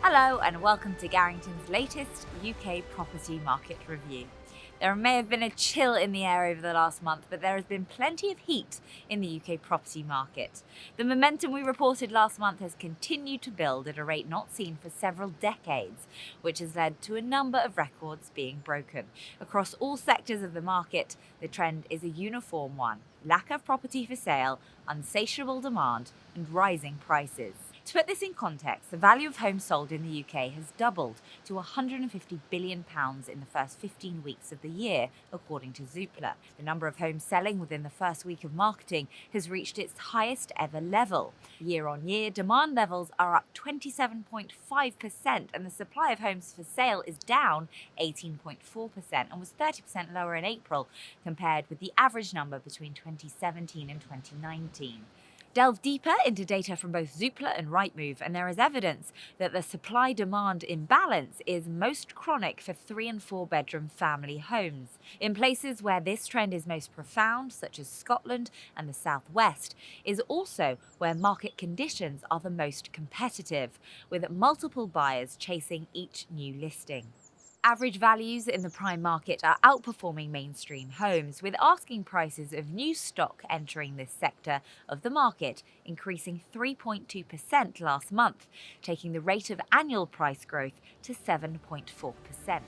Hello and welcome to Garrington's latest UK property market review. There may have been a chill in the air over the last month, but there has been plenty of heat in the UK property market. The momentum we reported last month has continued to build at a rate not seen for several decades, which has led to a number of records being broken. Across all sectors of the market, the trend is a uniform one: lack of property for sale, insatiable demand, and rising prices. To put this in context, the value of homes sold in the UK has doubled to £150 billion in the first 15 weeks of the year, according to Zoopla. The number of homes selling within the first week of marketing has reached its highest ever level. Year on year, demand levels are up 27.5%, and the supply of homes for sale is down 18.4% and was 30% lower in April, compared with the average number between 2017 and 2019. Delve deeper into data from both Zoopla and Rightmove, and there is evidence that the supply-demand imbalance is most chronic for 3 and 4 bedroom family homes. In places where this trend is most profound, such as Scotland and the Southwest, is also where market conditions are the most competitive, with multiple buyers chasing each new listing. Average values in the prime market are outperforming mainstream homes, with asking prices of new stock entering this sector of the market increasing 3.2% last month, taking the rate of annual price growth to 7.4%.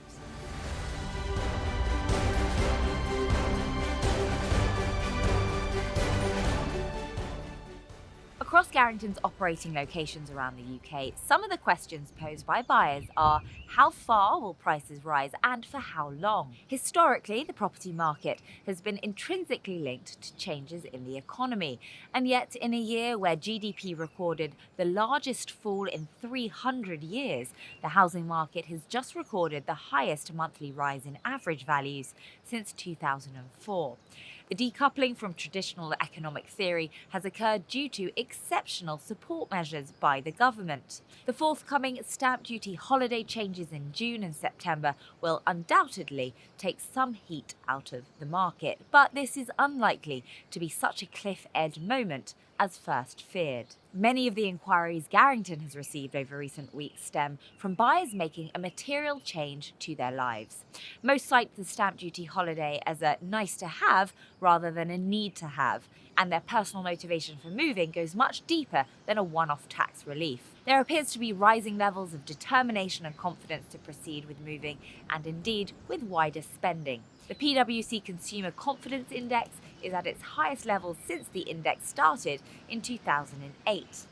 Across Garrington's operating locations around the UK, some of the questions posed by buyers are: how far will prices rise and for how long? Historically, the property market has been intrinsically linked to changes in the economy, and yet in a year where GDP recorded the largest fall in 300 years, the housing market has just recorded the highest monthly rise in average values since 2004. The decoupling from traditional economic theory has occurred due to exceptional support measures by the government. The forthcoming stamp duty holiday changes in June and September will undoubtedly take some heat out of the market, but this is unlikely to be such a cliff-edge moment as first feared. Many of the inquiries Garrington has received over recent weeks stem from buyers making a material change to their lives. Most cite the stamp duty holiday as a nice to have rather than a need to have, and their personal motivation for moving goes much deeper than a one-off tax relief. There appears to be rising levels of determination and confidence to proceed with moving, and indeed with wider spending. The PwC Consumer Confidence Index is at its highest level since the index started in 2008.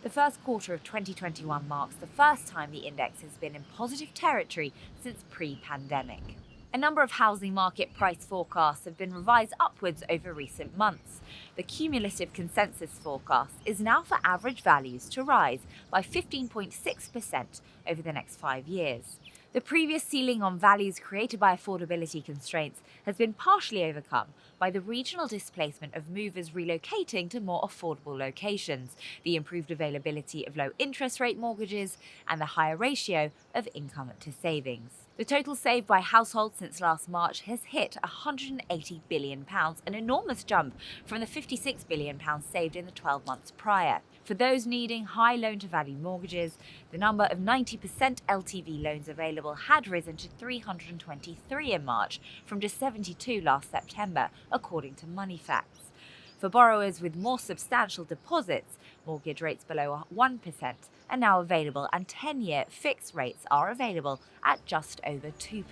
The first quarter of 2021 marks the first time the index has been in positive territory since pre-pandemic. A number of housing market price forecasts have been revised upwards over recent months. The cumulative consensus forecast is now for average values to rise by 15.6% over the next 5 years. The previous ceiling on values created by affordability constraints has been partially overcome by the regional displacement of movers relocating to more affordable locations, the improved availability of low interest rate mortgages, and the higher ratio of income to savings. The total saved by households since last March has hit £180 billion, an enormous jump from the £56 billion saved in the 12 months prior. For those needing high loan-to-value mortgages, the number of 90% LTV loans available had risen to 323 in March, from just 72 last September, according to Moneyfacts. For borrowers with more substantial deposits, mortgage rates below 1% are now available, and 10-year fixed rates are available at just over 2%.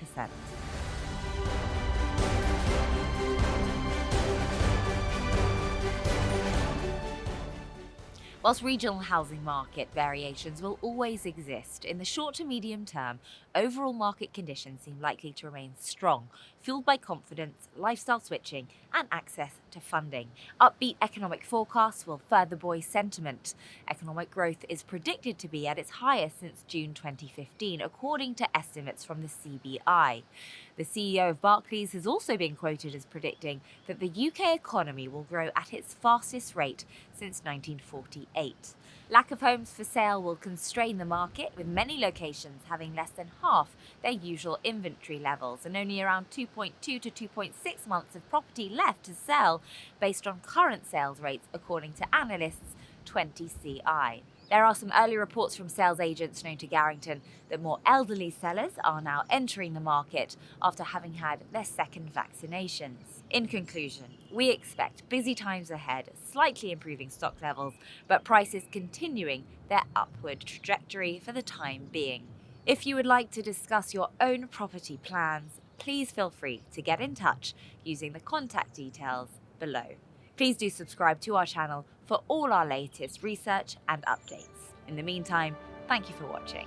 Whilst regional housing market variations will always exist, in the short to medium term, overall market conditions seem likely to remain strong, fueled by confidence, lifestyle switching, and access to funding. Upbeat economic forecasts will further buoy sentiment. Economic growth is predicted to be at its highest since June 2015, according to estimates from the CBI. The CEO of Barclays has also been quoted as predicting that the UK economy will grow at its fastest rate since 1948. Lack of homes for sale will constrain the market, with many locations having less than half their usual inventory levels and only around 2.2 to 2.6 months of property left to sell based on current sales rates, according to analysts 20CI. There are some early reports from sales agents known to Garrington that more elderly sellers are now entering the market after having had their second vaccinations. In conclusion, we expect busy times ahead, slightly improving stock levels, but prices continuing their upward trajectory for the time being. If you would like to discuss your own property plans, please feel free to get in touch using the contact details below. Please do subscribe to our channel for all our latest research and updates. In the meantime, thank you for watching.